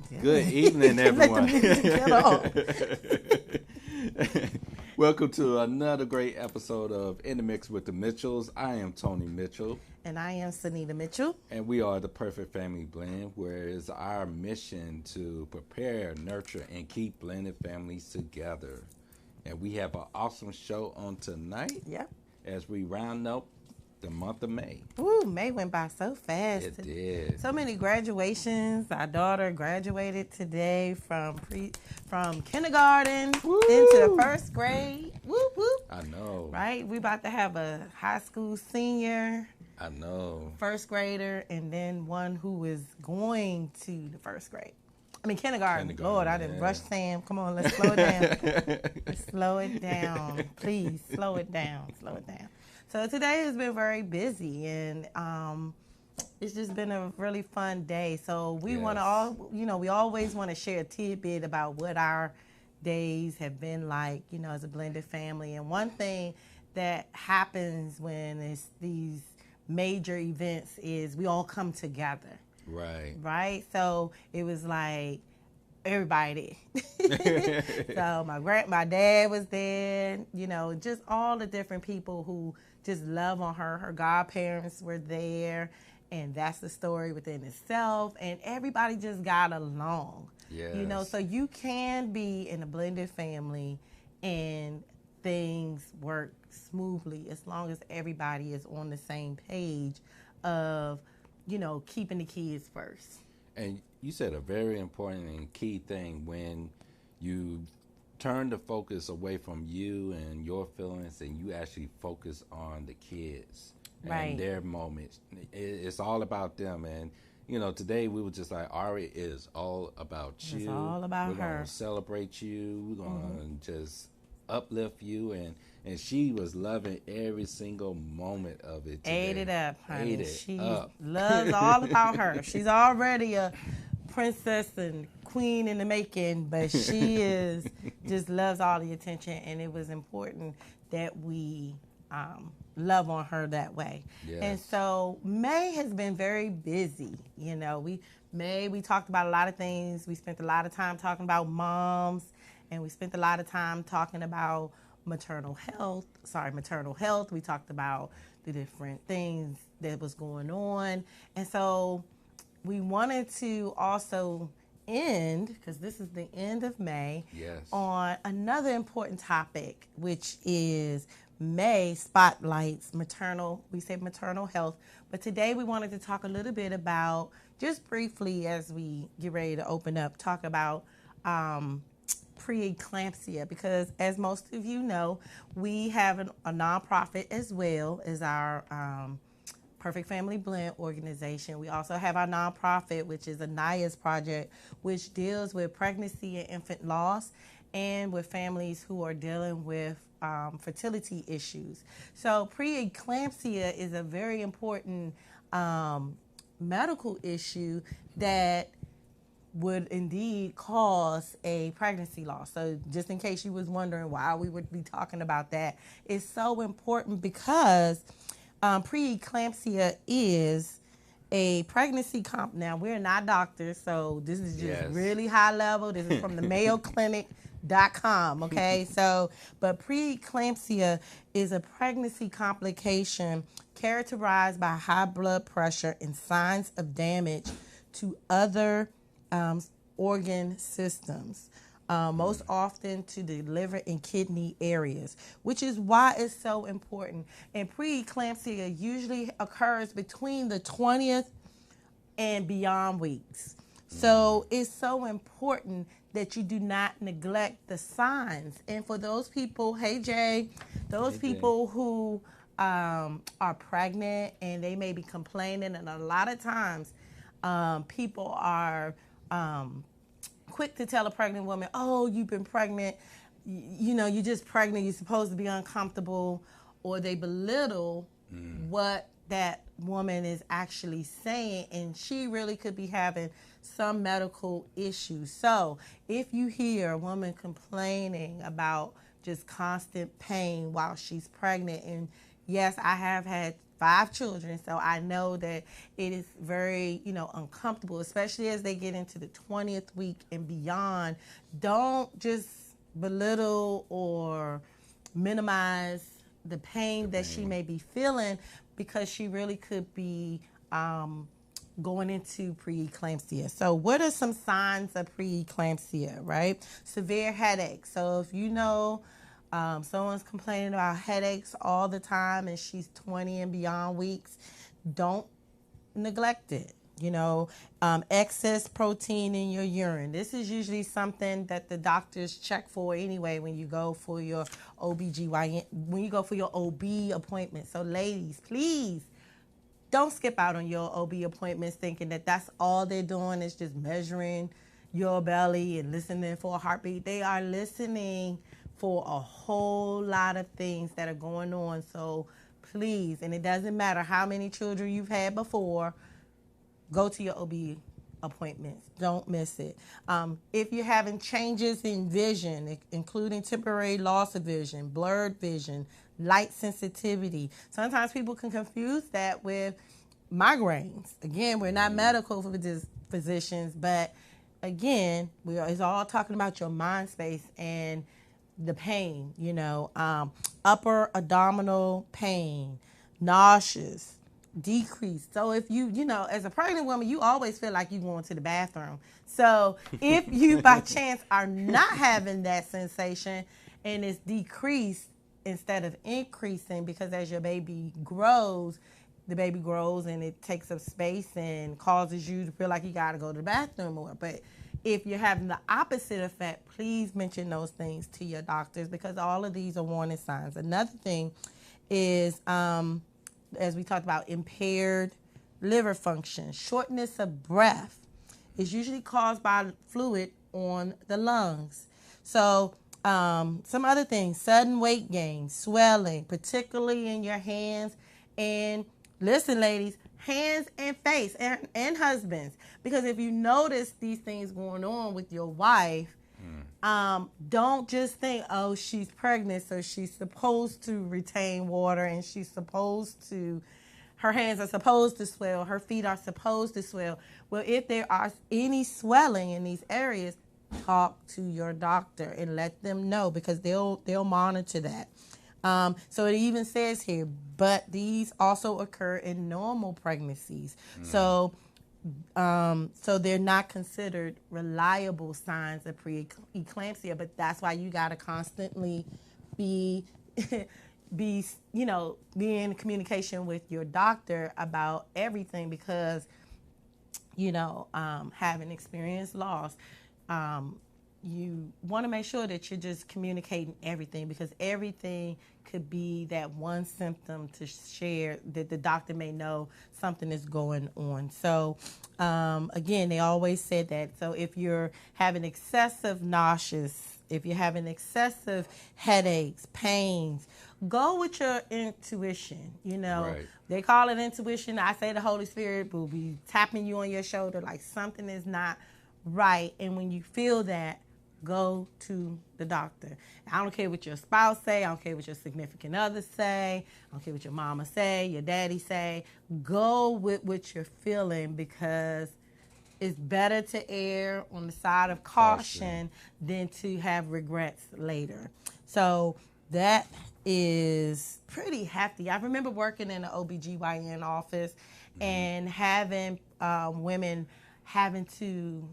Good evening, Let the everyone. music get on. Welcome to another great episode of In the Mix with the Mitchells. I am Tony Mitchell, And I am Sunita Mitchell. and we are the Perfect Family Blend, where it's our mission to prepare, nurture, and keep blended families together. And we have an awesome show on tonight Yep. as we round up the month of May. Ooh, May went by so fast. It did. So many graduations. Our daughter graduated today from kindergarten Woo! into the first grade. Whoop whoop. I know. Right? We about to have a high school senior, I know. first grader, and then one who is going to the first grade. I mean kindergarten. Lord, I didn't rush Sam. Come on, let's slow it down. Let's slow it down. Please slow it down. Slow it down. So today has been very busy, and it's just been a really fun day. So we want to we always want to share a tidbit about what our days have been like, as a blended family. And one thing that happens when it's these major events is we all come together. Right. Right? So it was like everybody there. So my dad was there, just all the different people who just love on her. Her godparents were there, and that's the story within itself. And everybody just got along. Yes. So you can be in a blended family and things work smoothly as long as everybody is on the same page of, keeping the kids first. And you said a very important and key thing when you turn the focus away from you and your feelings and you actually focus on the kids Right. and their moments. It's all about them. And, today we were just like, Ari is all about you. It's all about We're her. going to celebrate you. We're going to just uplift you. And she was loving every single moment of it today. Ate it up, honey. Ate it She up. loves all about her. She's already a princess and queen in the making, but she just loves all the attention, and it was important that we love on her that way. Yes. And so May has been very busy. We talked about a lot of things. We spent a lot of time talking about moms, and we spent a lot of time talking about maternal health. We talked about the different things that was going on. And so we wanted to also end, because this is the end of May, Yes. on another important topic, which is May spotlights maternal health. But today we wanted to talk a little bit about, just briefly as we get ready to open up, talk about preeclampsia, because as most of you know, we have a nonprofit as well as our Perfect Family Blend organization. We also have our nonprofit, which is Anaya's Project, which deals with pregnancy and infant loss and with families who are dealing with fertility issues. So preeclampsia is a very important medical issue that would indeed cause a pregnancy loss. So just in case you was wondering why we would be talking about that, it's so important because preeclampsia is a pregnancy Now, we're not doctors, so this is just really high level. This is from the MayoClinic.com, okay? But preeclampsia is a pregnancy complication characterized by high blood pressure and signs of damage to other organ systems, most often to the liver and kidney areas, which is why it's so important. And preeclampsia usually occurs between the 20th and beyond weeks. So it's so important that you do not neglect the signs. And for those people, hey Jay, people who are pregnant and they may be complaining, and a lot of times people are quick to tell a pregnant woman, oh, you've been pregnant, you're just pregnant, you're supposed to be uncomfortable, or they belittle what that woman is actually saying, and she really could be having some medical issues. So if you hear a woman complaining about just constant pain while she's pregnant, and yes, I have had 5 children, so I know that it is very, uncomfortable, especially as they get into the 20th week and beyond. Don't just belittle or minimize the pain that she may be feeling, because she really could be going into preeclampsia. So what are some signs of preeclampsia, right? Severe headaches. So if you know someone's complaining about headaches all the time and she's 20 and beyond weeks, don't neglect it. Excess protein in your urine. This is usually something that the doctors check for anyway when you go for your OBGYN, when you go for your OB appointment. So ladies, please don't skip out on your OB appointments thinking that that's all they're doing is just measuring your belly and listening for a heartbeat. They are listening for a whole lot of things that are going on. So please, and it doesn't matter how many children you've had before, go to your OB appointments. Don't miss it. If you're having changes in vision, including temporary loss of vision, blurred vision, light sensitivity. Sometimes people can confuse that with migraines. Again, we're not medical physicians, but again, it's all talking about your mind space and the pain, upper abdominal pain, nauseous, decreased. So if you as a pregnant woman, you always feel like you're going to the bathroom. So if you by chance are not having that sensation and it's decreased instead of increasing, because as your baby grows, the baby grows and it takes up space and causes you to feel like you got to go to the bathroom more. But if you're having the opposite effect, please mention those things to your doctors, because all of these are warning signs. Another thing is, as we talked about, impaired liver function. Shortness of breath is usually caused by fluid on the lungs. So some other things: sudden weight gain, swelling, particularly in your hands. And listen, ladies, hands and face, and husbands, because if you notice these things going on with your wife, don't just think, oh, she's pregnant, so she's supposed to retain water and her hands are supposed to swell, her feet are supposed to swell. Well, if there are any swelling in these areas, talk to your doctor and let them know, because they'll monitor that. So it even says here, but these also occur in normal pregnancies. So they're not considered reliable signs of preeclampsia, but that's why you got to constantly be in communication with your doctor about everything, because having experienced loss, you want to make sure that you're just communicating everything, because everything could be that one symptom to share that the doctor may know something is going on. So again, they always said that. So if you're having excessive nauseous, if you're having excessive headaches, pains, go with your intuition. Right. They call it intuition. I say the Holy Spirit will be tapping you on your shoulder like something is not right. And when you feel that, go to the doctor. I don't care what your spouse say. I don't care what your significant other say. I don't care what your mama say, your daddy say. Go with what you're feeling, because it's better to err on the side of caution than to have regrets later. So that is pretty hefty. I remember working in an OBGYN office and having women having to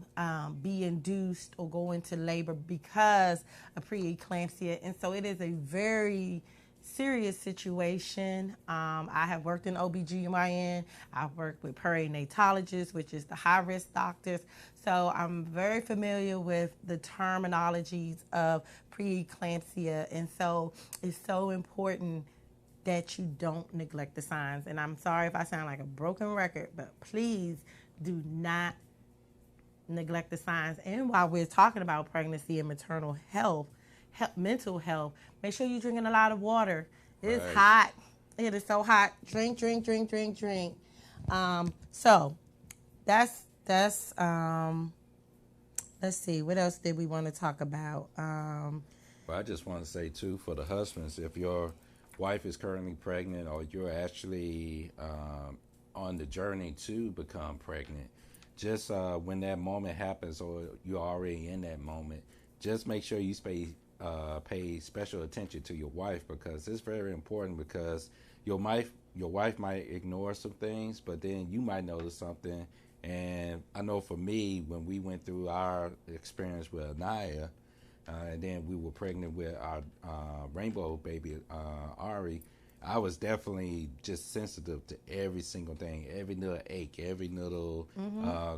be induced or go into labor because of preeclampsia. And so it is a very serious situation. I have worked in OBGYN. I've worked with perinatologists, which is the high-risk doctors. So I'm very familiar with the terminologies of preeclampsia. And so it's so important that you don't neglect the signs. And I'm sorry if I sound like a broken record, but please do not neglect the signs. And while we're talking about pregnancy and maternal health, mental health, make sure you're drinking a lot of water. It's hot. It is so hot. Drink. So that's let's see, what else did we want to talk about? Well, I just want to say too, for the husbands, if your wife is currently pregnant or you're actually on the journey to become pregnant, just when that moment happens or you're already in that moment, just make sure you pay special attention to your wife, because it's very important, because your wife might ignore some things, but then you might notice something. And I know for me, when we went through our experience with Anaya, and then we were pregnant with our rainbow baby, Ari, I was definitely just sensitive to every single thing, every little ache, every little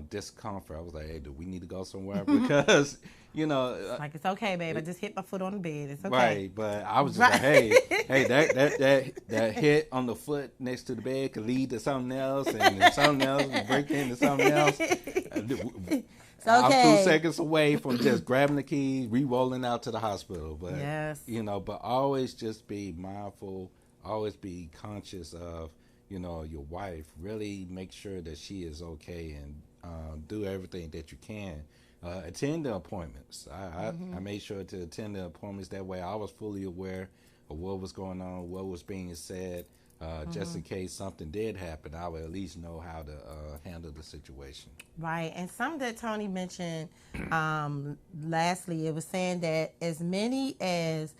discomfort. I was like, hey, do we need to go somewhere? Because, Like, it's okay, babe. I just hit my foot on the bed. It's okay. Right, but I was just like, hey, that hit on the foot next to the bed could lead to something else, and then something else and break into something else. It's okay. I'm 2 seconds away from just grabbing the keys, re-rolling out to the hospital. But yes, but always just be mindful, always be conscious of, your wife. Really make sure that she is okay, and do everything that you can. Attend the appointments. I made sure to attend the appointments. That way I was fully aware of what was going on, what was being said, just in case something did happen. I would at least know how to handle the situation. Right. And something that Tony mentioned, lastly, it was saying that as many as,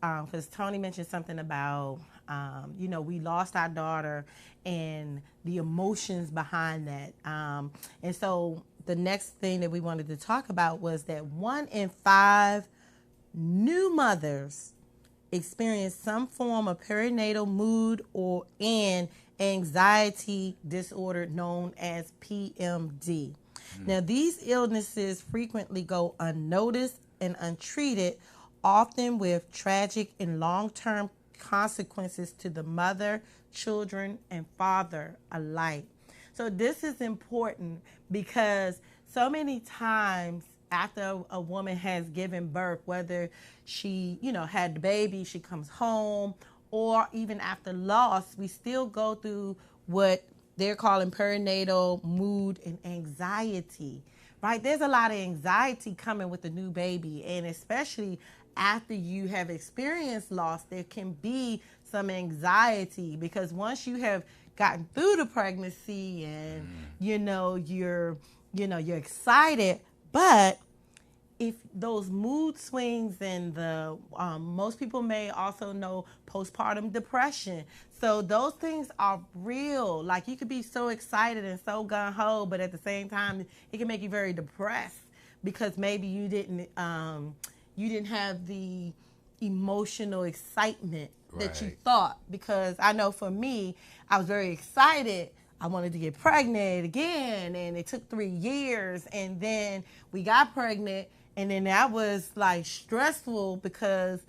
because Tony mentioned something about, we lost our daughter and the emotions behind that. And so the next thing that we wanted to talk about was that 1 in 5 new mothers experience some form of perinatal mood or and anxiety disorder known as PMD. Now, these illnesses frequently go unnoticed and untreated, often with tragic and long-term consequences to the mother, children, and father alike. So this is important because so many times after a woman has given birth, whether she, had the baby, she comes home, or even after loss, we still go through what they're calling perinatal mood and anxiety, right? There's a lot of anxiety coming with the new baby, and especially after you have experienced loss, there can be some anxiety, because once you have gotten through the pregnancy and you're excited, but if those mood swings and the most people may also know postpartum depression, so those things are real. Like, you could be so excited and so gung-ho, but at the same time it can make you very depressed because maybe you didn't have the emotional excitement that you thought. Because I know for me, I was very excited. I wanted to get pregnant again, and it took 3 years, and then we got pregnant, and then that was like stressful because,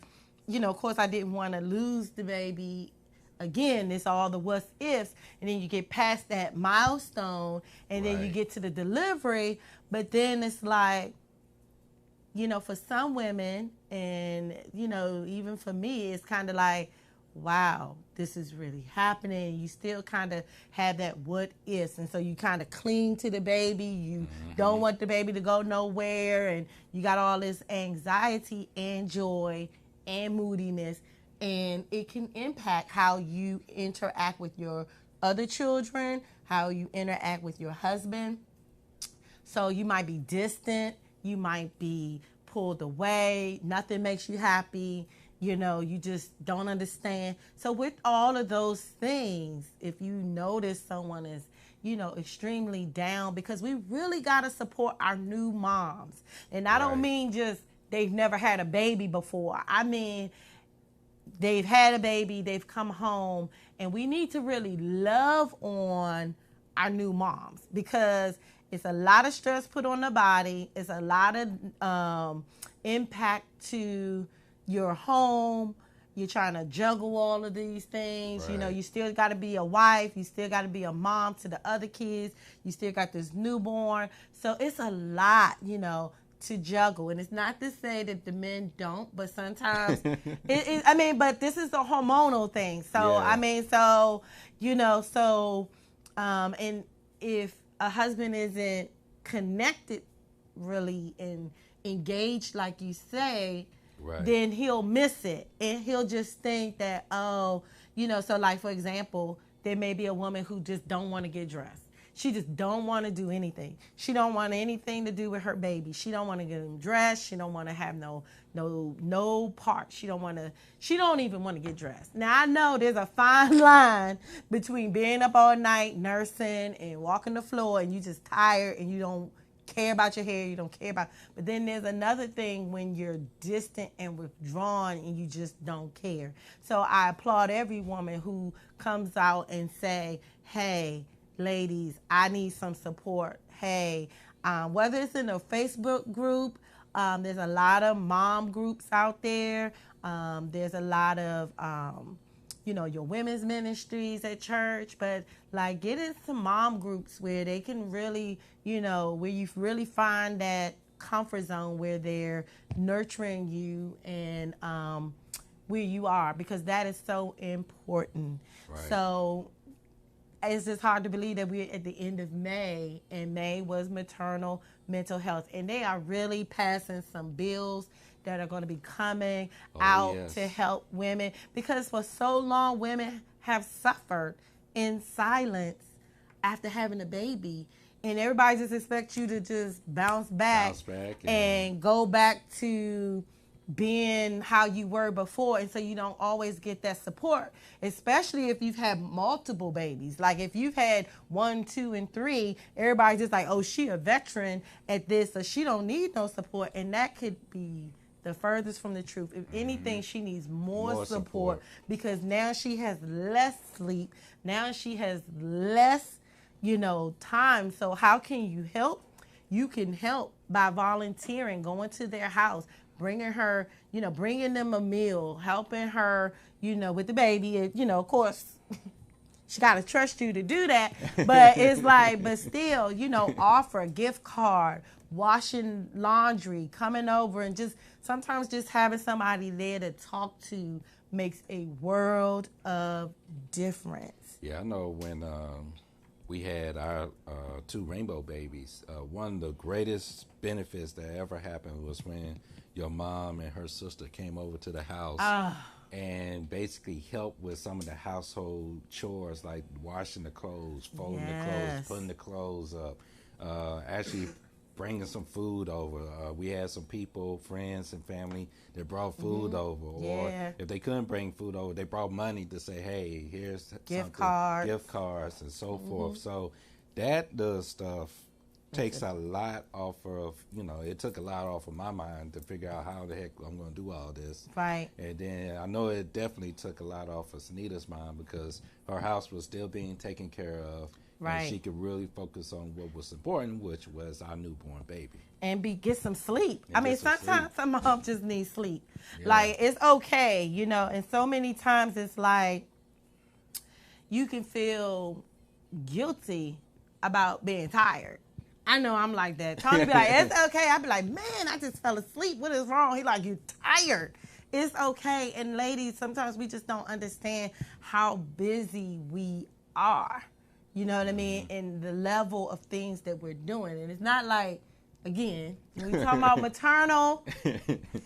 of course I didn't want to lose the baby again. It's all the what ifs, and then you get past that milestone, and then you get to the delivery, but then it's like, for some women, and, even for me, it's kind of like, wow, this is really happening. You still kind of have that what ifs. And so you kind of cling to the baby. You don't want the baby to go nowhere. And you got all this anxiety and joy and moodiness. And it can impact how you interact with your other children, how you interact with your husband. So you might be distant. You might be pulled away. Nothing makes you happy. You just don't understand. So with all of those things, if you notice someone is, extremely down, because we really got to support our new moms. And I don't mean just they've never had a baby before. I mean, they've had a baby, they've come home, and we need to really love on our new moms, because it's a lot of stress put on the body. It's a lot of impact to your home. You're trying to juggle all of these things. You still got to be a wife. You still got to be a mom to the other kids. You still got this newborn. So it's a lot, to juggle. And it's not to say that the men don't, but sometimes, but this is a hormonal thing. So, and if a husband isn't connected really and engaged, like you say, Right. then he'll miss it. And he'll just think that, oh, so like, for example, there may be a woman who just don't want to get dressed. She just don't want to do anything. She don't want anything to do with her baby. She don't want to get him dressed. She don't want to have no part. She don't even want to get dressed. Now I know there's a fine line between being up all night nursing and walking the floor and you just tired and you don't care about your hair, you don't care about, but then there's another thing when you're distant and withdrawn and you just don't care. So I applaud every woman who comes out and say, hey, ladies, I need some support. Hey, whether it's in a Facebook group, there's a lot of mom groups out there. There's a lot of, your women's ministries at church, but like get in some mom groups where they can really, where you really find that comfort zone where they're nurturing you and where you are, because that is so important. Right. So it's just hard to believe that we're at the end of May, and May was maternal mental health, and they are really passing some bills that are going to be coming out yes. to help women, because for so long women have suffered in silence after having a baby, and everybody just expects you to just bounce back and go back to being how you were before. And so you don't always get that support, especially if you've had multiple babies. Like if you've had 1, 2, and 3, everybody's just like, oh, she a veteran at this, so she don't need no support. And that could be the furthest from the truth. If anything, she needs more support, because now she has less sleep. Now she has less, time. So how can you help? You can help by volunteering, going to their house, bringing her, bringing them a meal, helping her, with the baby. Of course, she got to trust you to do that. But it's like, but still, offer a gift card, washing laundry, coming over, and sometimes just having somebody there to talk to makes a world of difference. Yeah, I know when we had our 2 rainbow babies, one of the greatest benefits that ever happened was when your mom and her sister came over to the house and basically helped with some of the household chores, like washing the clothes, folding the clothes, putting the clothes up, actually bringing some food over. We had some people, friends and family, that brought food over. Or if they couldn't bring food over, they brought money to say, hey, here's gift cards and so forth. So that does stuff takes a lot off of, it took a lot off of my mind to figure out how the heck I'm going to do all this. Right. And then I know it definitely took a lot off of Sunita's mind, because her house was still being taken care of. Right. And she could really focus on what was important, which was our newborn baby. And get some sleep. I mean, sometimes some moms just need sleep. Yeah. Like, it's okay, and so many times it's like you can feel guilty about being tired. I know I'm like that. Tony be like, it's okay. I be like, man, I just fell asleep. What is wrong? He like, you tired. It's okay. And ladies, sometimes we just don't understand how busy we are. You know what I mean? And the level of things that we're doing. And it's not like, again, when we talk about maternal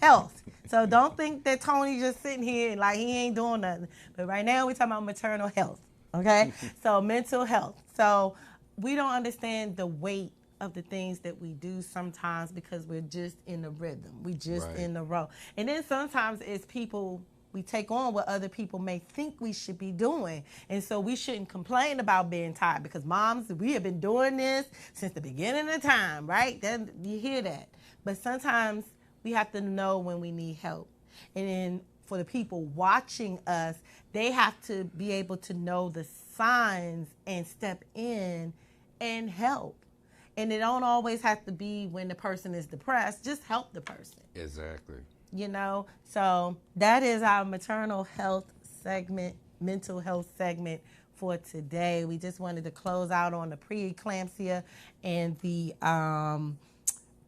health. So don't think that Tony just sitting here and like he ain't doing nothing. But right now we're talking about maternal health. Okay? So mental health. So we don't understand the weight of the things that we do sometimes, because we're just in the rhythm. We just in the row. And then sometimes it's people, we take on what other people may think we should be doing. And so we shouldn't complain about being tired, because moms, we have been doing this since the beginning of time, right? Then you hear that. But sometimes we have to know when we need help. And then for the people watching us, they have to be able to know the signs and step in and help. And it don't always have to be when the person is depressed. Just help the person. Exactly. So that is our maternal health segment, mental health segment for today. We just wanted to close out on the preeclampsia and the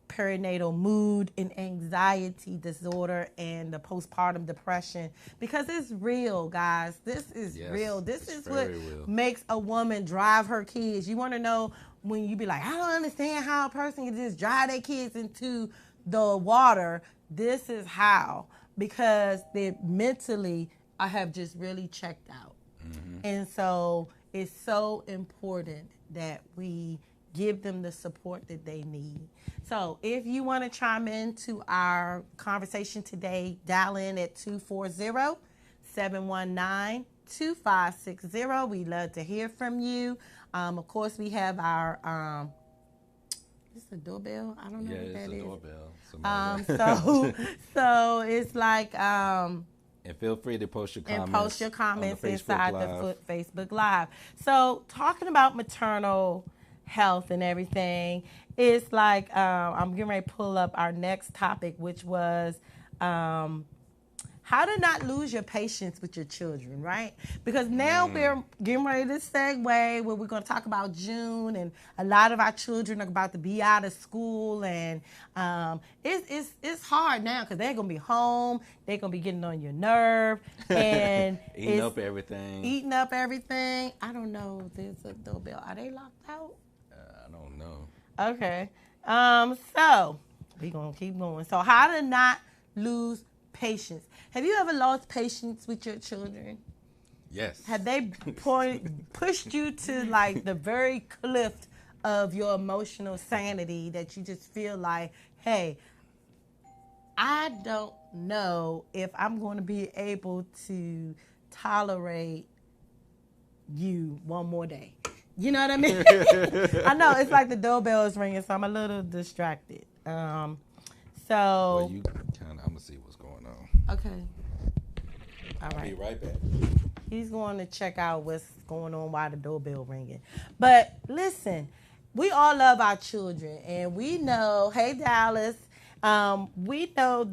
perinatal mood and anxiety disorder and the postpartum depression, because it's real, guys. This is real. This is what makes a woman drive her kids. You want to know when you be like, I don't understand how a person can just drive their kids into the water this is how, because they mentally I have just really checked out. And so it's so important that we give them the support that they need. So if you want to chime into our conversation today, dial in at 240-719-2560. We love to hear from you. Of course, we have our is this a doorbell? I don't know what that is. Yeah, it's a doorbell. So it's like and feel free to post your comments. And post your comments inside Live. the Facebook Live. So talking about maternal health and everything, it's like I'm getting ready to pull up our next topic, which was how to not lose your patience with your children, right? Because now we're getting ready to segue where we're going to talk about June, and a lot of our children are about to be out of school, and it's hard now because they're going to be home, they're going to be getting on your nerve, and eating up everything. I don't know. There's a doorbell. Are they locked out? I don't know. Okay. So we're going to keep going. So how to not lose patience. Have you ever lost patience with your children? Yes. Have they pushed you to like the very cliff of your emotional sanity that you just feel like, hey, I don't know if I'm going to be able to tolerate you one more day. You know what I mean? I know it's like the doorbell is ringing, so I'm a little distracted. Well, you I'm gonna see what's going on. Okay. All right. I'll be right back. He's going to check out what's going on while the doorbell ringing. But listen, we all love our children, and we know, hey Dallas, we know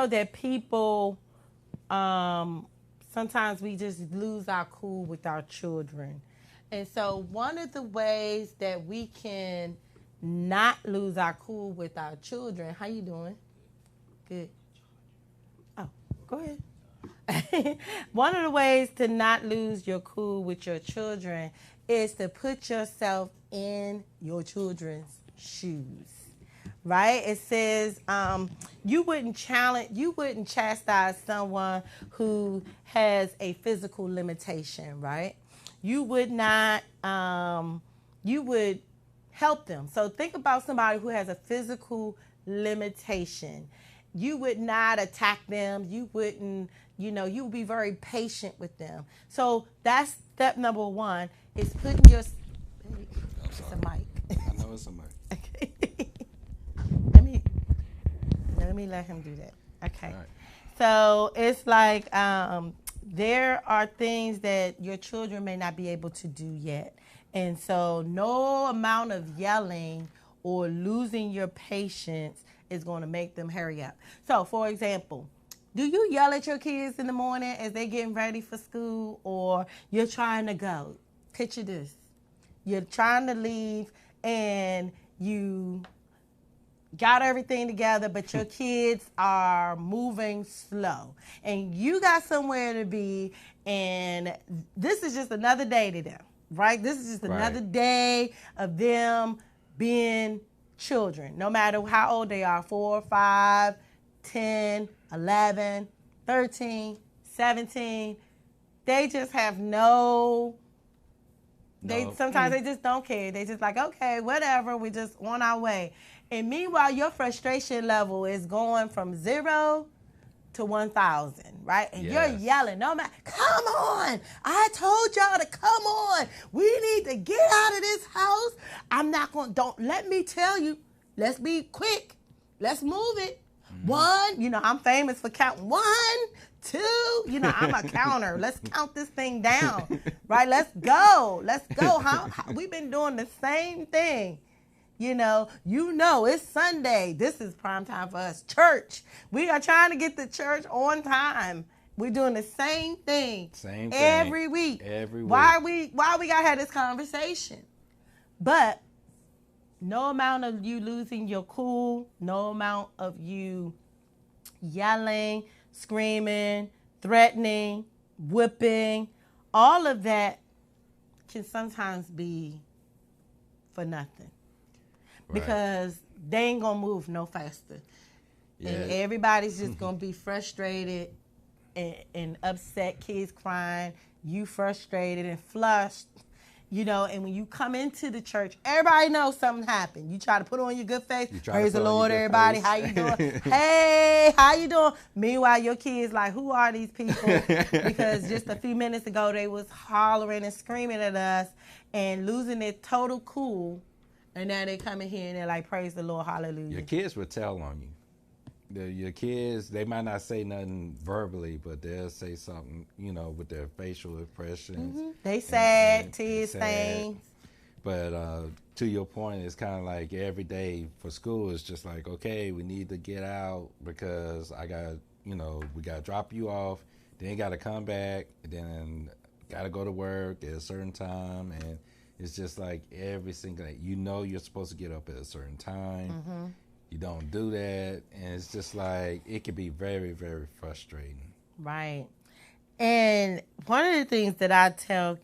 that people sometimes we just lose our cool with our children. And so one of the ways that we can not lose our cool with our children. How you doing? Good. Oh, go ahead. One of the ways to not lose your cool with your children is to put yourself in your children's shoes. Right? It says you wouldn't chastise someone who has a physical limitation, right? You would not, you would help them. So think about somebody who has a physical limitation. You would not attack them. You wouldn't, you would be very patient with them. So that's step number one, is putting your, it's a mic. I know it's a mic. Okay. Let me let him do that. Okay. All right. So it's like there are things that your children may not be able to do yet. And so no amount of yelling or losing your patience is going to make them hurry up. So, for example, do you yell at your kids in the morning as they're getting ready for school, or you're trying to go? Picture this. You're trying to leave and you got everything together, but your kids are moving slow. And you got somewhere to be, and this is just another day to them. Right? This is just another day of them being children, no matter how old they are, 4, 5, 10, 11, 13, 17. They just have sometimes they just don't care. They just like, okay, whatever, we just on our way. And meanwhile, your frustration level is going from 0 to 1,000, right? And you're yelling, no matter, come on! I told y'all to come on! We need to get out of this house. Don't let me tell you. Let's be quick. Let's move it. Mm-hmm. 1, I'm famous for counting 1, 2. I'm a counter. Let's count this thing down, right? Let's go. How we've been doing the same thing. It's Sunday. This is prime time for us. Church. We are trying to get to church on time. We're doing the same thing. Every week. Why we gotta have this conversation? But no amount of you losing your cool, no amount of you yelling, screaming, threatening, whipping, all of that can sometimes be for nothing. Right. Because they ain't gonna move no faster. Yeah. And everybody's just gonna be frustrated and upset, kids crying, you frustrated and flushed. You know, and when you come into the church, everybody knows something happened. You try to put on your good face. Praise the Lord, everybody. How you doing? Hey, how you doing? Meanwhile, your kids like, who are these people? Because just a few minutes ago, they was hollering and screaming at us and losing their total cool. And now they come in here and they're like, praise the Lord, hallelujah. Your kids will tell on you. Your kids, they might not say nothing verbally, but they'll say something, you know, with their facial expressions. Mm-hmm. They sad, tears stains. But to your point, it's kind of like every day for school, it's just like, okay, we need to get out because we got to drop you off. Then you got to come back. Then got to go to work at a certain time. And it's just like every single day. You know you're supposed to get up at a certain time. Mm-hmm. You don't do that, and it's just like it can be very, very frustrating. Right. And one of the things that I tell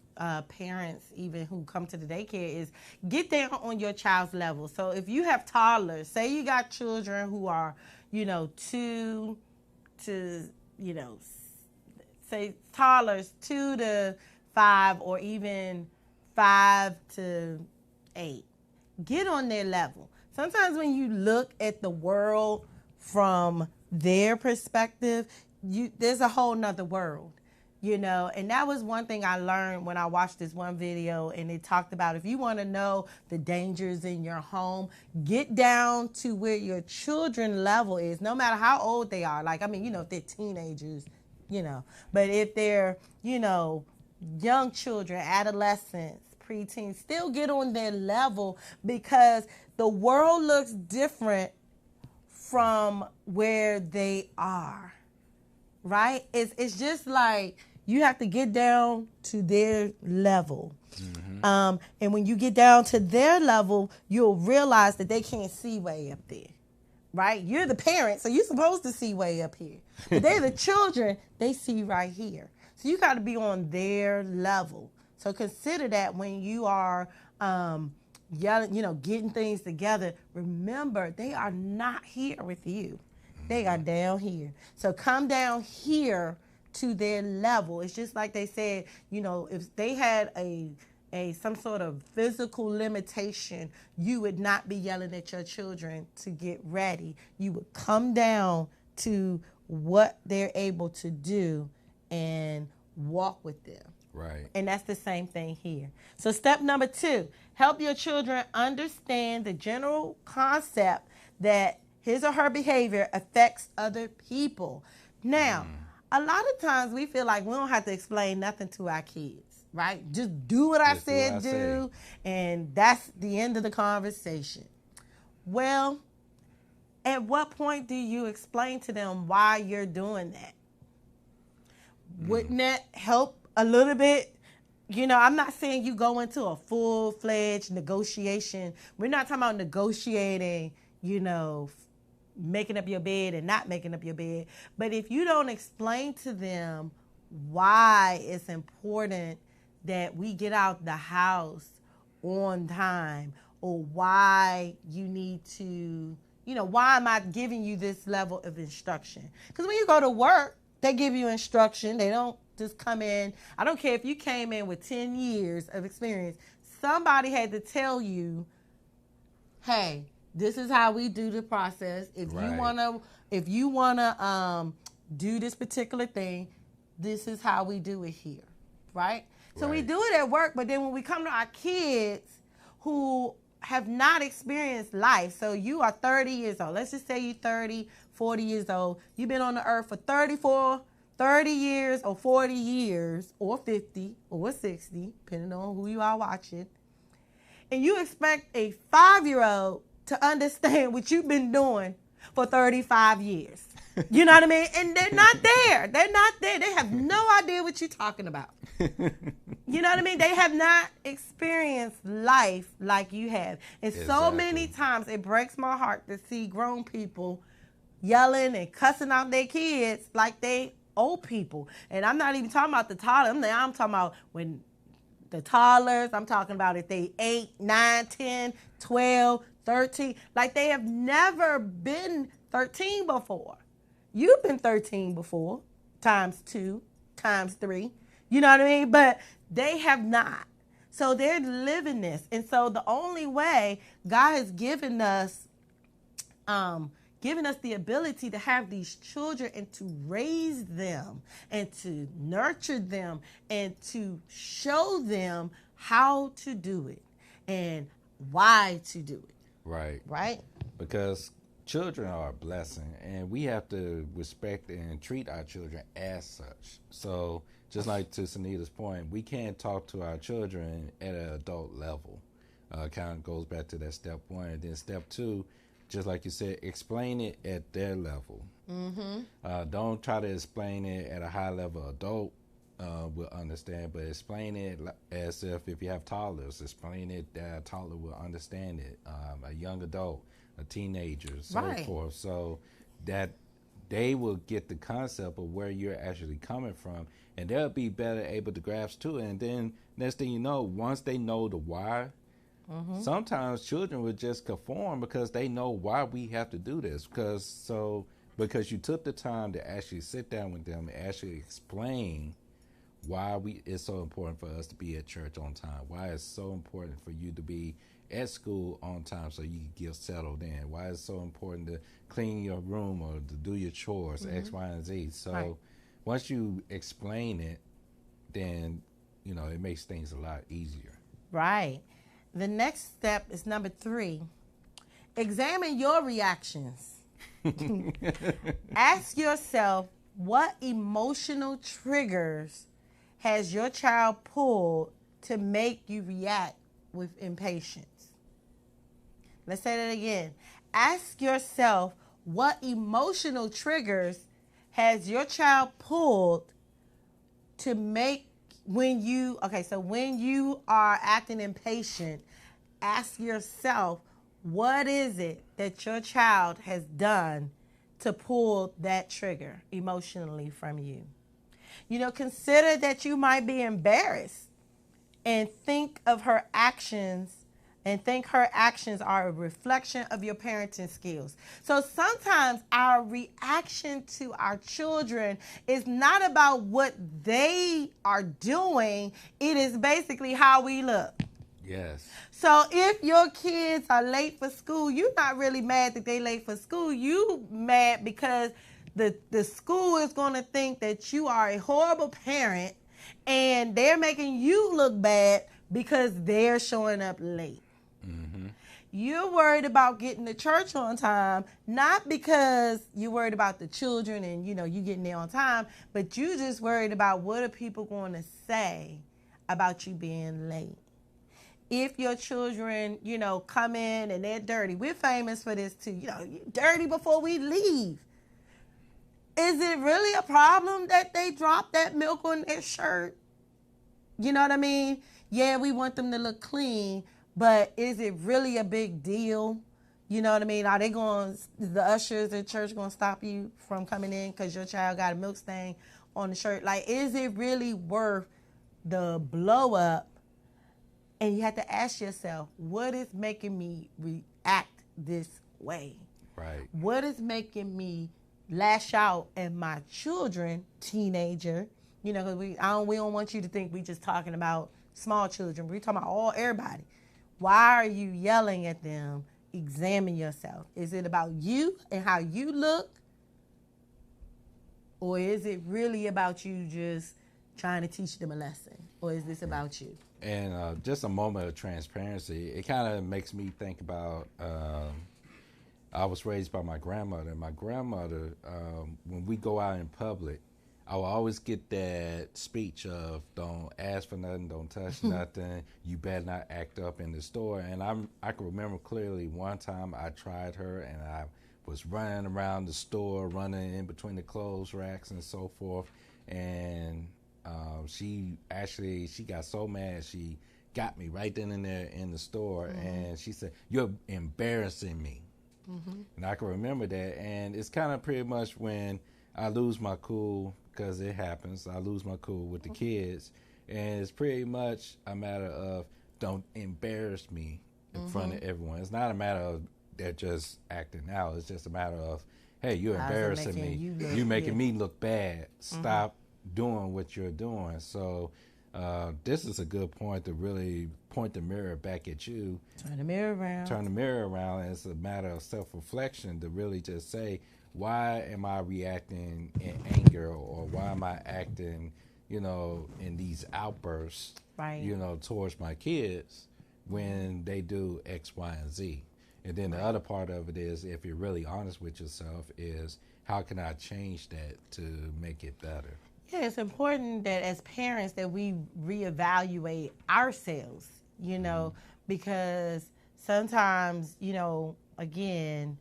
parents, even who come to the daycare, is get down on your child's level. So if you have toddlers, say you got children who are, 2 to, say toddlers 2 to 5 or even 5 to 8, get on their level. Sometimes when you look at the world from their perspective, there's a whole nother world, and that was one thing I learned when I watched this one video, and it talked about if you want to know the dangers in your home, get down to where your children level is, no matter how old they are. Like, if they're teenagers, but if they're, young children, adolescents, preteens, still get on their level because the world looks different from where they are, right? It's just like you have to get down to their level. Mm-hmm. And when you get down to their level, you'll realize that they can't see way up there, right? You're the parent, so you're supposed to see way up here. But they're the children, they see right here. So you got to be on their level. So consider that when you are yelling, getting things together. Remember, they are not here with you. They are down here. So come down here to their level. It's just like they said, if they had some sort of physical limitation, you would not be yelling at your children to get ready. You would come down to what they're able to do and walk with them. Right. And that's the same thing here. So step number 2, help your children understand the general concept that his or her behavior affects other people. Now, a lot of times we feel like we don't have to explain nothing to our kids, right? Just do what I said do, and that's the end of the conversation. Well, at what point do you explain to them why you're doing that? Wouldn't that help a little bit? I'm not saying you go into a full-fledged negotiation. We're not talking about negotiating, making up your bed and not making up your bed. But if you don't explain to them why it's important that we get out the house on time, or why you need to, why am I giving you this level of instruction? Because when you go to work, they give you instruction. They don't just come in. I don't care if you came in with 10 years of experience. Somebody had to tell you, hey, this is how we do the process. If you wanna do this particular thing, this is how we do it here, right? So we do it at work, but then when we come to our kids who have not experienced life, so you are 30 years old. Let's just say you're 30, 40 years old. You've been on the earth for 30 years or 40 years or 50 or 60, depending on who you are watching. And you expect a 5-year-old to understand what you've been doing for 35 years. You know what I mean? And they're not there. They're not there. They have no idea what you're talking about. You know what I mean? They have not experienced life like you have. And so many times it breaks my heart to see grown people yelling and cussing out their kids like they old people. And I'm not even talking about the toddlers. I'm talking about when the toddlers, I'm talking about if they 8, 9, 10, 12, 13, like they have never been 13 before. You've been 13 before, times 2, times 3. You know what I mean? But they have not. So they're living this. And so the only way God has given us the ability to have these children and to raise them and to nurture them and to show them how to do it and why to do it. Right. Right? Because children are a blessing, and we have to respect and treat our children as such. So just like to Sunita's point, we can't talk to our children at an adult level. Kind of goes back to that step 1. And then step 2, just like you said, explain it at their level. Don't try to explain it at a high level adult will understand, but explain it as if you have toddlers, explain it that a toddler will understand it, a young adult, a teenager, so forth, so that they will get the concept of where you're actually coming from, and they'll be better able to grasp to it. And then next thing you know, once they know the why, sometimes children will just conform because they know why we have to do this, because you took the time to actually sit down with them and actually explain why it's so important for us to be at church on time, why it's so important for you to be at school on time so you can get settled in, why it's so important to clean your room or to do your chores, X, Y, and Z. So once you explain it, then, it makes things a lot easier. Right. The next step is number 3. Examine your reactions. Ask yourself, what emotional triggers has your child pulled to make you react with impatience? Let's say that again. Ask yourself, what emotional triggers has your child pulled to make when you are acting impatient, ask yourself, what is it that your child has done to pull that trigger emotionally from you? Consider that you might be embarrassed and think of her actions and think her actions are a reflection of your parenting skills. So sometimes our reaction to our children is not about what they are doing. It is basically how we look. Yes. So if your kids are late for school, you're not really mad that they late for school. You mad because the school is going to think that you are a horrible parent and they're making you look bad because they're showing up late. You're worried about getting to church on time, not because you're worried about the children and, you getting there on time, but you just worried about what are people going to say about you being late. If your children, come in and they're dirty, we're famous for this too, dirty before we leave. Is it really a problem that they drop that milk on their shirt? You know what I mean? Yeah, we want them to look clean, but is it really a big deal? You know what I mean? Are the ushers at church going to stop you from coming in because your child got a milk stain on the shirt? Like, is it really worth the blow up? And you have to ask yourself, what is making me react this way? Right. What is making me lash out at my children, teenager? Because we don't want you to think we just talking about small children. We're talking about everybody. Why are you yelling at them? Examine yourself. Is it about you and how you look? Or is it really about you just trying to teach them a lesson? Or is this about you? And just a moment of transparency, it kind of makes me think about, I was raised by my grandmother. My grandmother, when we go out in public, I will always get that speech of don't ask for nothing, don't touch nothing, you better not act up in the store. And I can remember clearly one time I tried her and I was running around the store, running in between the clothes racks and so forth. And she got so mad, she got me right then and there in the store. And she said, "You're embarrassing me." And I can remember that. And it's kind of pretty much when I lose my cool, because it happens, I lose my cool with the kids. And it's pretty much a matter of don't embarrass me in front of everyone. It's not a matter of they're just acting out. It's just a matter of, hey, you're embarrassing me. You're making me look bad. Stop doing what you're doing. So this is a good point to really point the mirror back at you. Turn the mirror around. And it's a matter of self-reflection to really just say, why am I reacting in anger, or why am I acting, in these outbursts, towards my kids when they do X, Y, and Z. And then the other part of it is, if you're really honest with yourself, is how can I change that to make it better? Yeah, it's important that as parents that we reevaluate ourselves, because sometimes, again,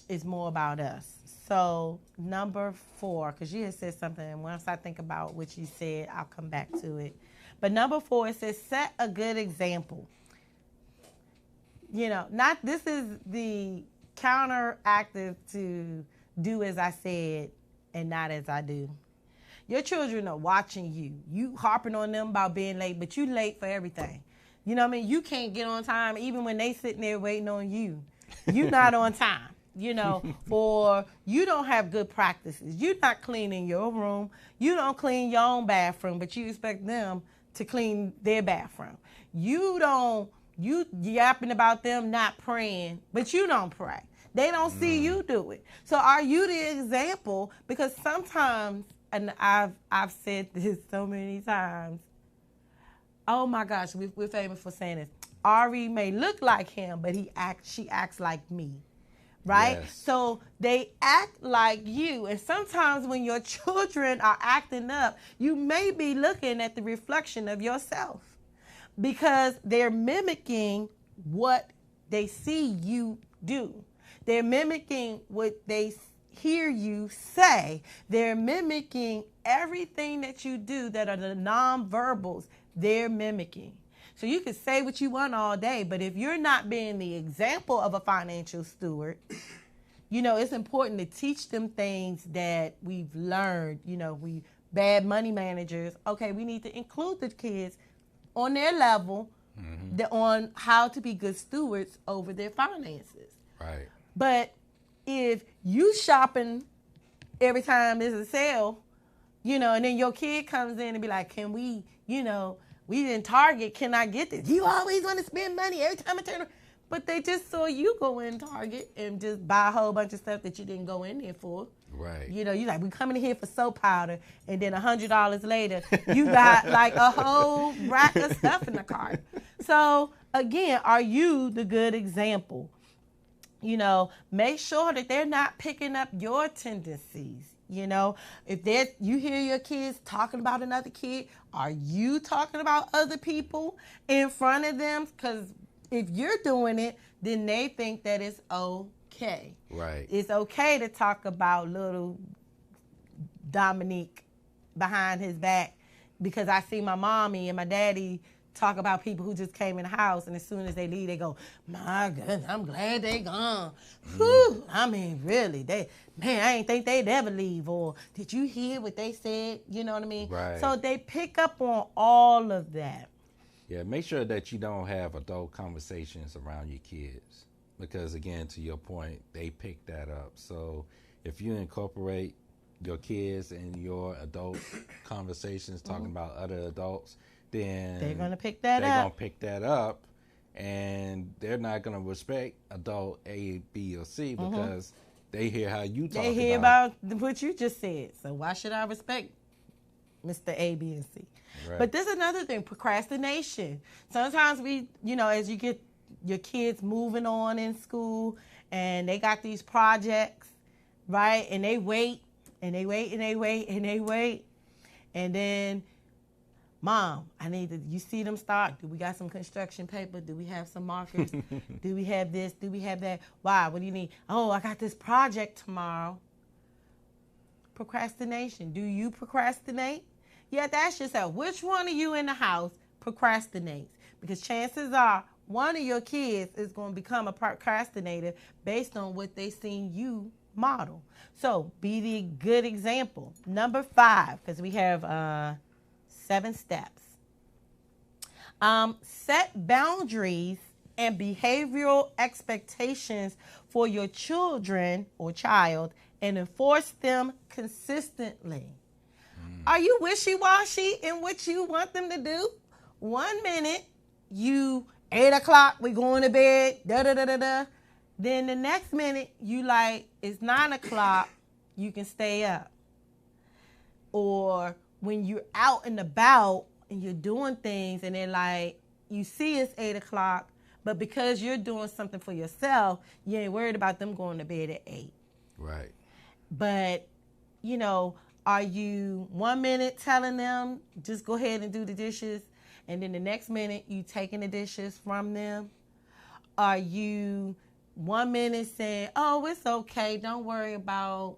it's more about us. So number 4, because you had said something, and once I think about what you said, I'll come back to it. But number 4, it says, set a good example. This is the counteractive to do as I said and not as I do. Your children are watching you. You harping on them about being late, but you late for everything. You know what I mean? You can't get on time even when they sitting there waiting on you. You not on time, or you don't have good practices. You're not cleaning your room. You don't clean your own bathroom, but you expect them to clean their bathroom. You yapping about them not praying, but you don't pray. They don't see you do it. So are you the example? Because sometimes, and I've said this so many times, oh my gosh, we're famous for saying this. Ari may look like him, but she acts like me, right? Yes. So they act like you. And sometimes when your children are acting up, you may be looking at the reflection of yourself, because they're mimicking what they see you do. They're mimicking what they hear you say. They're mimicking everything that you do that are the nonverbals. They're mimicking. So you can say what you want all day, but if you're not being the example of a financial steward, it's important to teach them things that we've learned. We bad money managers. Okay, we need to include the kids on their level, on how to be good stewards over their finances. Right. But if you shopping every time there's a sale, and then your kid comes in and be like, can we, we in Target, can I get this? You always want to spend money every time I turn around. But they just saw you go in Target and just buy a whole bunch of stuff that you didn't go in there for. Right. You like, we coming in here for soap powder, and then $100 later, you got like a whole rack of stuff in the cart. So again, are you the good example? Make sure that they're not picking up your tendencies. If you hear your kids talking about another kid, are you talking about other people in front of them? Because if you're doing it, then they think that it's okay. Right. It's okay to talk about little Dominique behind his back, because I see my mommy and my daddy talk about people who just came in the house, and as soon as they leave, they go, my goodness, I'm glad they gone. Whew. I mean, really, I ain't think they'd ever leave. Or did you hear what they said? You know what I mean? Right. So they pick up on all of that. Yeah, make sure that you don't have adult conversations around your kids, because again, to your point, they pick that up. So if you incorporate your kids in your adult conversations, talking about other adults, then they're going to pick that up. They're going to pick that up, and they're not going to respect adult A, B, or C, because they hear how you talk. They hear about what you just said. So why should I respect Mr. A, B, and C? Right. But there's another thing, procrastination. Sometimes as you get your kids moving on in school, and they got these projects, right? And they wait, and they wait, and they wait, and they wait. And then, Mom, you see them start. Do we got some construction paper? Do we have some markers? Do we have this? Do we have that? Why? What do you need? Oh, I got this project tomorrow. Procrastination. Do you procrastinate? You have to ask yourself, which one of you in the house procrastinates? Because chances are one of your kids is going to become a procrastinator based on what they seen you model. So be the good example. Number 5, because we have 7 steps. Set boundaries and behavioral expectations for your children or child and enforce them consistently. Are you wishy-washy in what you want them to do? 1 minute, 8 o'clock, we going to bed, da-da-da-da-da. Then the next minute, you like, it's 9 o'clock, you can stay up. Or when you're out and about and you're doing things and they're like, you see it's 8 o'clock, but because you're doing something for yourself, you ain't worried about them going to bed at 8. Right. But, are you 1 minute telling them, just go ahead and do the dishes, and then the next minute you taking the dishes from them? Are you 1 minute saying, oh, it's okay, don't worry about,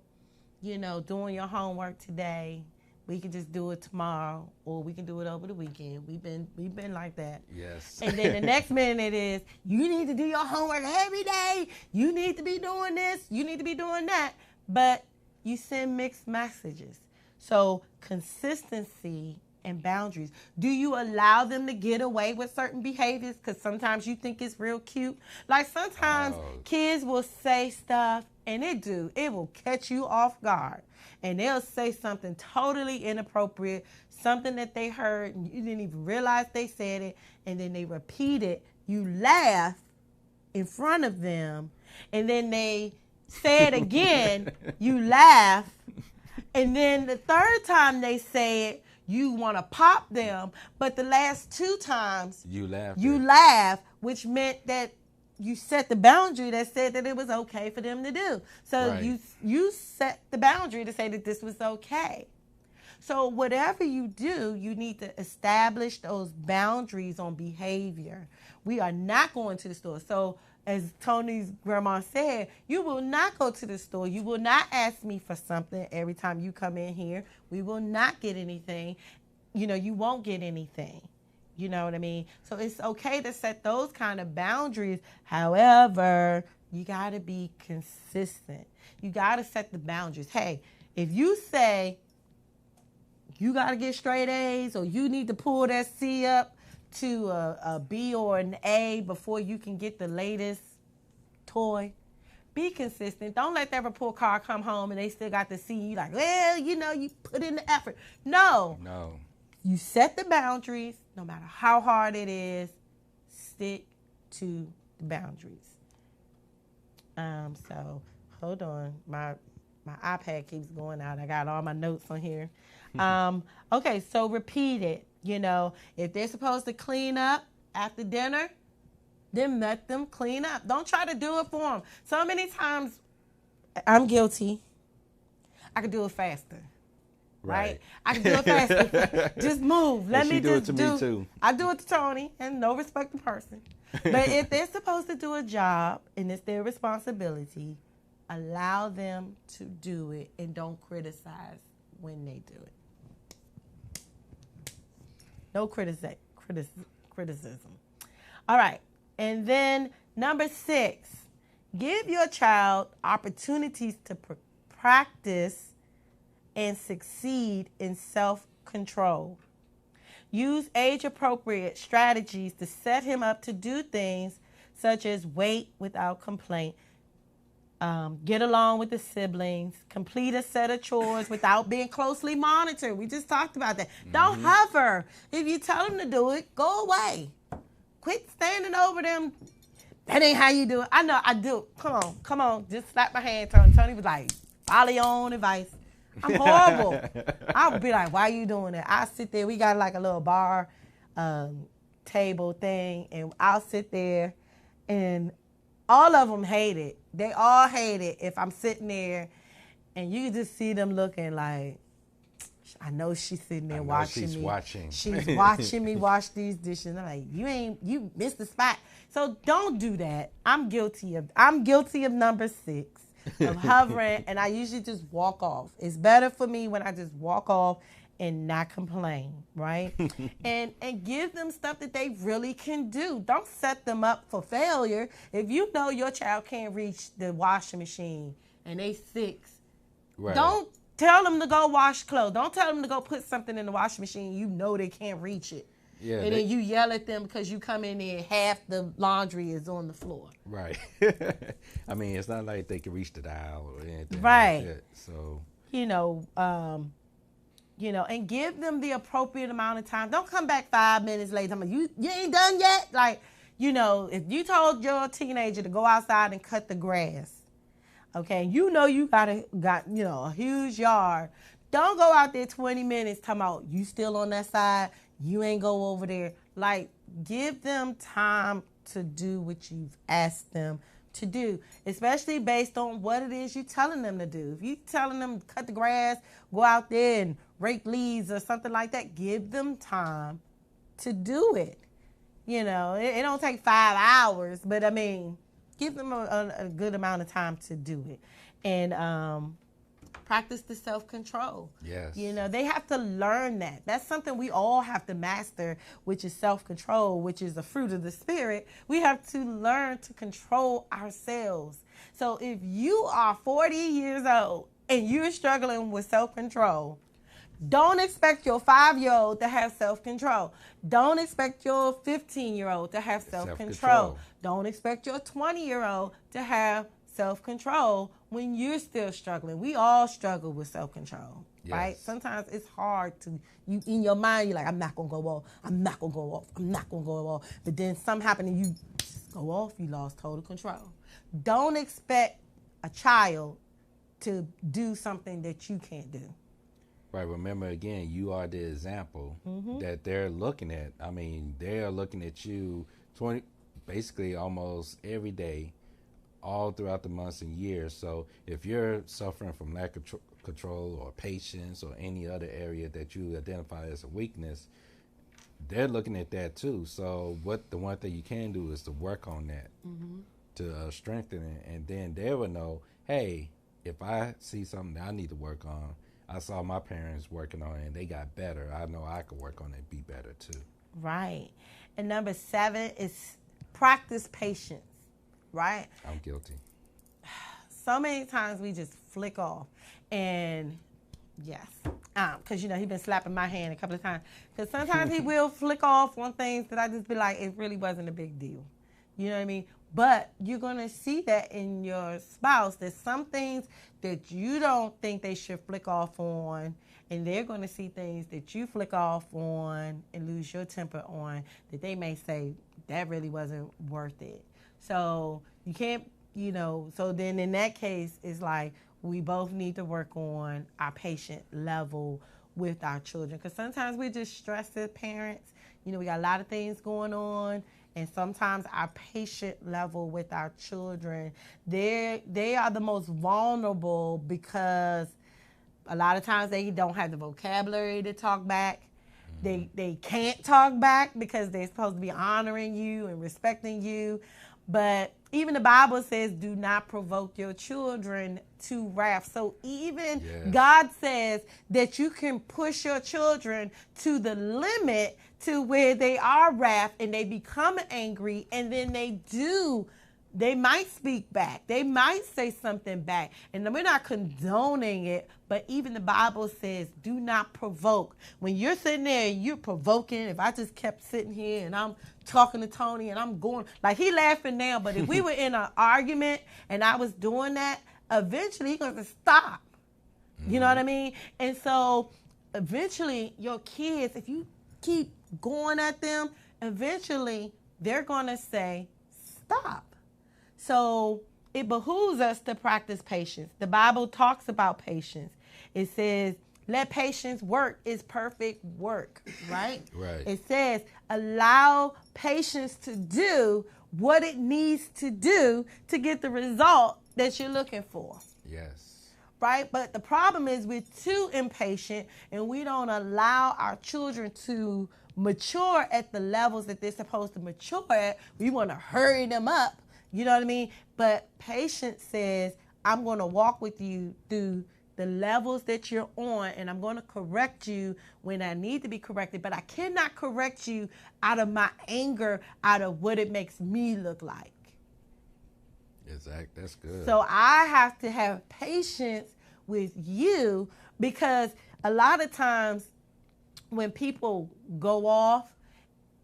doing your homework today. We can just do it tomorrow, or we can do it over the weekend. We've been like that. Yes. And then the next minute is, you need to do your homework every day. You need to be doing this. You need to be doing that. But you send mixed messages. So consistency and boundaries. Do you allow them to get away with certain behaviors? Because sometimes you think it's real cute. Like sometimes kids will say stuff and it will catch you off guard. And they'll say something totally inappropriate, something that they heard and you didn't even realize they said it, and then they repeat it. You laugh in front of them, and then they say it again, you laugh, and then the third time they say it, you want to pop them, but the last 2 times you laugh, which meant that you set the boundary that said that it was okay for them to do. So right. you set the boundary to say that this was okay. So whatever you do, you need to establish those boundaries on behavior. We are not going to the store. So as Tony's grandma said, you will not go to the store. You will not ask me for something every time you come in here. We will not get anything. You won't get anything. You know what I mean? So it's okay to set those kind of boundaries. However, you got to be consistent. You got to set the boundaries. Hey, if you say you got to get straight A's, or you need to pull that C up to a B or an A before you can get the latest toy, be consistent. Don't let that report card come home and they still got the C. You like, well, you put in the effort. No. You set the boundaries, no matter how hard it is, stick to the boundaries. So hold on. My iPad keeps going out. I got all my notes on here. Okay, so repeat it. If they're supposed to clean up after dinner, then let them clean up. Don't try to do it for them. So many times, I'm guilty. I could do it faster. Right? I can do it faster. Just move. Let me just do it to me too. I do it to Tony, and no respect to person. But if they're supposed to do a job and it's their responsibility, allow them to do it and don't criticize when they do it. No criticism. All right. And then number 6, give your child opportunities to practice and succeed in self-control. Use age-appropriate strategies to set him up to do things such as wait without complaint, get along with the siblings, complete a set of chores without being closely monitored. We just talked about that. Mm-hmm. Don't hover. If you tell them to do it, go away. Quit standing over them. That ain't how you do it. I know I do. Come on. Just slap my hand, Tony. Tony was like, follow your own advice. I'm horrible. I would be like, why are you doing that? I sit there. We got like a little bar table thing, and I'll sit there, and all of them hate it. They all hate it if I'm sitting there, and you just see them looking like, I know she's sitting there watching me. She's watching me wash these dishes. I'm like, you missed the spot. So don't do that. I'm guilty of number 6. Of hovering, and I usually just walk off. It's better for me when I just walk off and not complain, right? and give them stuff that they really can do. Don't set them up for failure. If you know your child can't reach the washing machine and they 6, right, don't tell them to go wash clothes. Don't tell them to go put something in the washing machine. You know they can't reach it. Yeah, and then you yell at them because you come in there and half the laundry is on the floor. Right. I mean, it's not like they can reach the dial or anything Right. like that. So, And give them the appropriate amount of time. Don't come back 5 minutes later. I'm like, you ain't done yet? Like, if you told your teenager to go outside and cut the grass, okay, you got a huge yard. Don't go out there 20 minutes talking about you still on that side. You ain't go over there. Like, give them time to do what you've asked them to do, especially based on what it is you're telling them to do. If you're telling them to cut the grass, go out there and rake leaves or something like that, give them time to do it. It don't take 5 hours, but I mean, give them a good amount of time to do it. And practice the self-control. yes. They have to learn that. That's something we all have to master, which is self-control, which is the fruit of the Spirit. We have to learn to control ourselves. So if you are 40 years old and you're struggling with self-control, don't expect your 5-year-old to have self-control. Don't expect your 15-year-old to have self-control. Don't expect your 20-year-old to have self-control when you're still struggling. We all struggle with self-control, yes. right? Sometimes it's hard you in your mind, you're like, I'm not going to go off. I'm not going to go off. I'm not going to go off. But then something happened and you just go off. You lost total control. Don't expect a child to do something that you can't do. Right. Remember, again, you are the example that they're looking at. I mean, they're looking at you basically almost every day, all throughout the months and years. So if you're suffering from lack of control or patience or any other area that you identify as a weakness, they're looking at that too. So the one thing you can do is to work on that, to strengthen it. And then they will know, hey, if I see something that I need to work on, I saw my parents working on it and they got better. I know I can work on it and be better too. Right. And number 7 is practice patience. Right? I'm guilty. So many times we just flick off. And yes, because, he's been slapping my hand a couple of times. Because sometimes he will flick off on things that I just be like, it really wasn't a big deal. You know what I mean? But you're going to see that in your spouse. There's some things that you don't think they should flick off on, and they're going to see things that you flick off on and lose your temper on that they may say, that really wasn't worth it. So you can't, so then in that case, it's like we both need to work on our patient level with our children. Because sometimes we're just stressed as parents. We got a lot of things going on. And sometimes our patient level with our children, they are the most vulnerable because a lot of times they don't have the vocabulary to talk back. They can't talk back because they're supposed to be honoring you and respecting you. But even the Bible says, do not provoke your children to wrath. So even God says that you can push your children to the limit to where they are wrath and they become angry, and then they might speak back. They might say something back. And we're not condoning it, but even the Bible says, do not provoke. When you're sitting there and you're provoking, if I just kept sitting here and I'm talking to Tony and I'm going, like he laughing now, but if we were in an argument and I was doing that, eventually he's going to stop. You know what I mean? And so eventually your kids, if you keep going at them, eventually they're going to say, stop. So it behooves us to practice patience. The Bible talks about patience. It says, let patience work its perfect work, right? Right. It says, allow patience to do what it needs to do to get the result that you're looking for. Yes. Right? But the problem is we're too impatient and we don't allow our children to mature at the levels that they're supposed to mature at. We want to hurry them up. You know what I mean? But patience says, I'm going to walk with you through the levels that you're on, and I'm going to correct you when I need to be corrected. But I cannot correct you out of my anger, out of what it makes me look like. Exactly. That's good. So I have to have patience with you, because a lot of times when people go off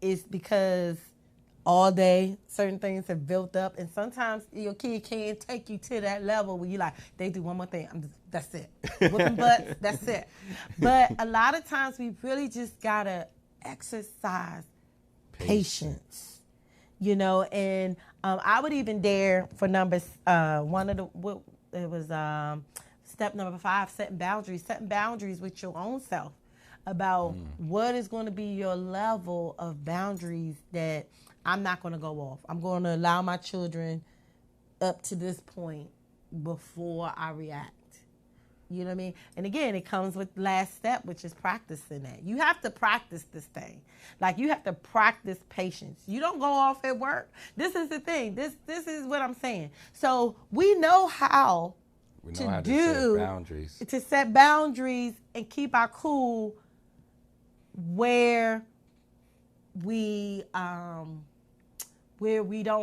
it's because all day certain things have built up, and sometimes your kid can't take you to that level where you like, they do one more thing, that's it, whooping butts, that's it. But a lot of times we really just gotta exercise patience, you know. And I would even dare for numbers step number 5, setting boundaries with your own self about what is going to be your level of boundaries that I'm not going to go off. I'm going to allow my children up to this point before I react. You know what I mean? And again, it comes with last step, which is practicing that. You have to practice this thing. Like, you have to practice patience. You don't go off at work. This is the thing. This is what I'm saying. So we know how to set boundaries and keep our cool where we don't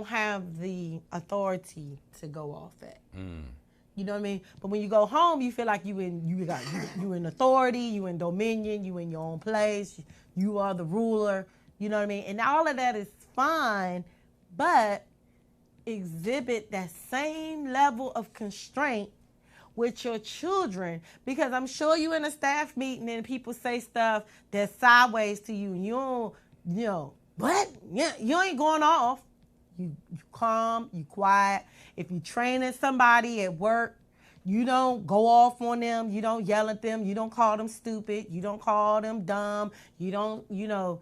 have the authority to go off at. You know what I mean? But when you go home, you feel like you in authority, you in dominion, you in your own place, you are the ruler. You know what I mean? And all of that is fine, but exhibit that same level of constraint with your children, because I'm sure you in a staff meeting and people say stuff that's sideways to you, and you don't, you know, what? Yeah, you ain't going off. You calm, you quiet. If you training somebody at work, you don't go off on them. You don't yell at them. You don't call them stupid. You don't call them dumb. You don't, you know,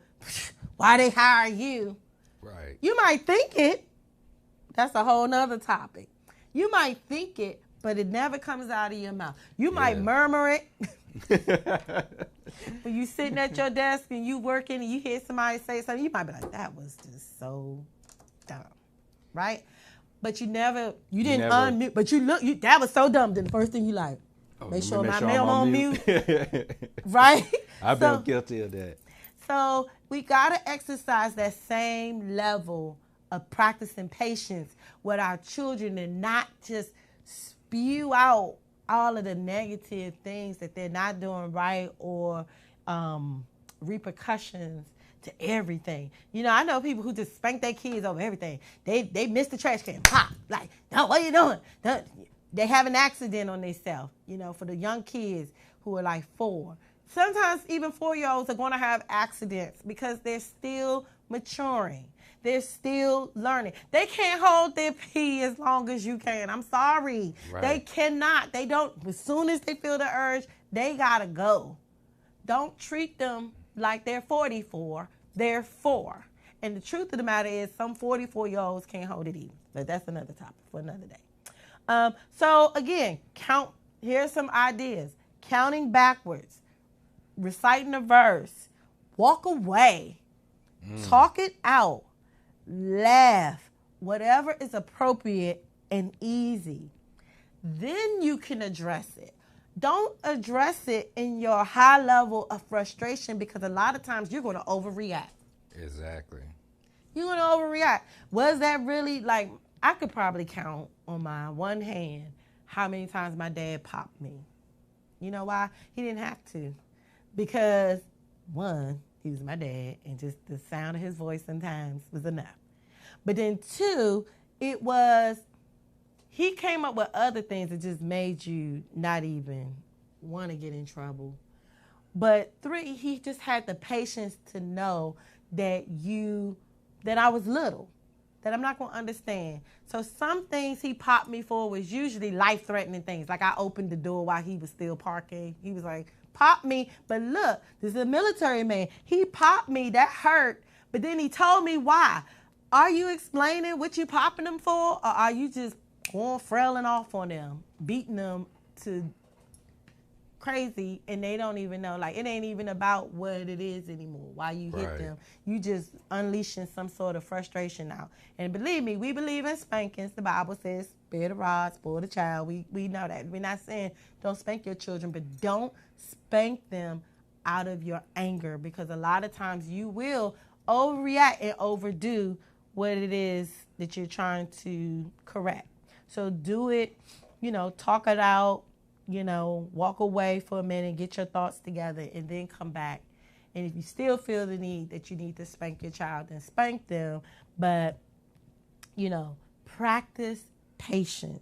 why they hire you. Right. You might think it. That's a whole nother topic. You might think it, but it never comes out of your mouth. You might murmur it. When you sitting at your desk and you working and you hear somebody say something, you might be like, that was just so dumb, right? But you didn't unmute, but that was so dumb. Then the first thing you like, make sure I'm on mute. Right? I've been guilty of that. So we got to exercise that same level of practicing patience with our children and not just spew out all of the negative things that they're not doing right or repercussions to everything. You know, I know people who just spank their kids over everything. They miss the trash can, pop, like, no, what are you doing? They have an accident on themselves, you know, for the young kids who are like 4. Sometimes even 4-year-olds are going to have accidents because they're still maturing. They're still learning. They can't hold their pee as long as you can. I'm sorry. Right. They cannot. They don't. As soon as they feel the urge, they got to go. Don't treat them like they're 44. They're 4. And the truth of the matter is some 44-year-olds can't hold it either. But that's another topic for another day. So, again, here's some ideas. Counting backwards. Reciting a verse. Walk away. Talk it out. Laugh. Whatever is appropriate and easy. Then you can address it. Don't address it in your high level of frustration, because a lot of times you're going to overreact. Exactly. You're going to overreact. Was that really, like, I could probably count on my one hand how many times my dad popped me. You know why? He didn't have to. Because, one, he was my dad, and just the sound of his voice sometimes was enough. But then 2, it was, he came up with other things that just made you not even want to get in trouble. But 3, he just had the patience to know that I was little, that I'm not going to understand. So some things he popped me for was usually life-threatening things. Like I opened the door while he was still parking. He was like, pop me. But look, this is a military man. He popped me. That hurt. But then he told me why. Are you explaining what you popping them for? Or are you just going frailing off on them, beating them to crazy, and they don't even know? Like, it ain't even about what it is anymore. Why you hit them. You just unleashing some sort of frustration out. And believe me, we believe in spankings. The Bible says, spare the rod, spoil the child. We know that. We're not saying don't spank your children, but don't spank them out of your anger, because a lot of times you will overreact and overdo what it is that you're trying to correct. So do it, talk it out, walk away for a minute, get your thoughts together, and then come back And if you still feel the need that you need to spank your child, then spank them. But, practice patience.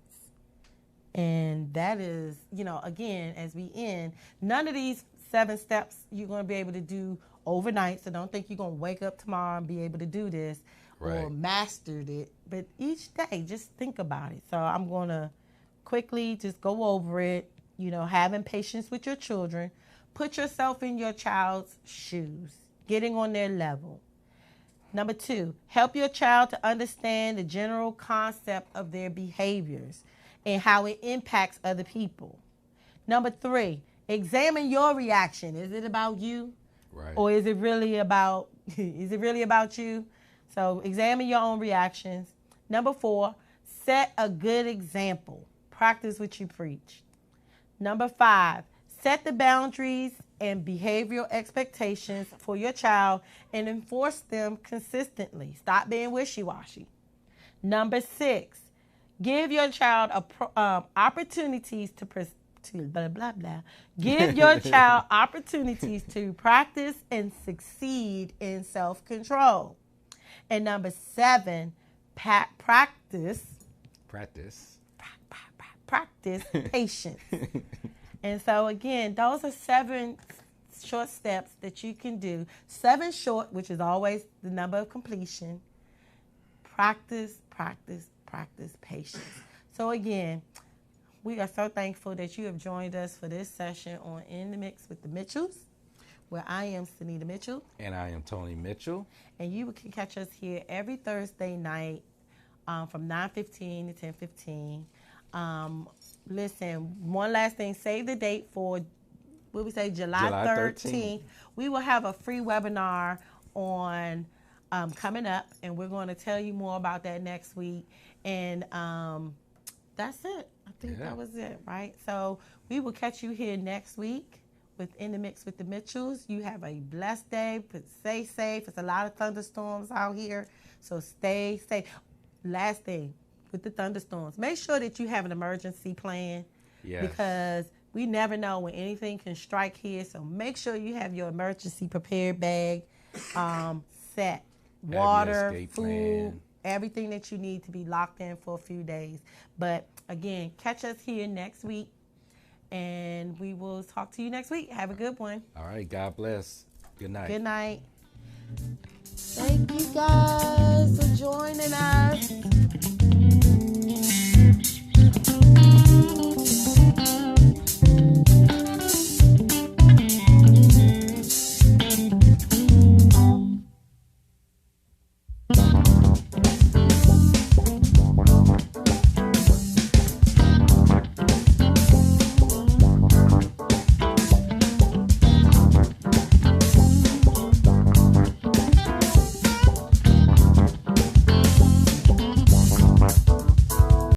And that is, again, as we end, none of these 7 steps you're going to be able to do overnight. So don't think you're going to wake up tomorrow and be able to do this or mastered it. But each day, just think about it. So I'm going to quickly just go over it. Having patience with your children. Put yourself in your child's shoes, getting on their level. Number 2, help your child to understand the general concept of their behaviors and how it impacts other people. Number 3, examine your reaction. Is it about you? Right. Or is it really about you? So examine your own reactions. Number 4, set a good example. Practice what you preach. Number 5, set the boundaries and behavioral expectations for your child and enforce them consistently. Stop being wishy-washy. Number 6, give your child opportunities to Give your child opportunities to practice and succeed in self-control. And number 7, practice patience. And so again, those are 7 short steps that you can do. 7 short, which is always the number of completion. Practice patience. So again, we are so thankful that you have joined us for this session on In the Mix with the Mitchells, where I am Sunita Mitchell. And I am Tony Mitchell. And you can catch us here every Thursday night from 9:15 to 10:15. Listen, one last thing. Save the date for, July 13th. We will have a free webinar on coming up, and we're going to tell you more about that next week. And that's it. I think that was it, right? So we will catch you here next week with In the Mix with the Mitchells. You have a blessed day. Stay safe. It's a lot of thunderstorms out here, so stay safe. Last thing with the thunderstorms, make sure that you have an emergency plan because we never know when anything can strike here. So make sure you have your emergency prepared bag set. Water, food, everything that you need to be locked in for a few days. But again, catch us here next week, and we will talk to you next week. Have a good one. All right. God bless. Good night. Good night. Thank you guys for joining us.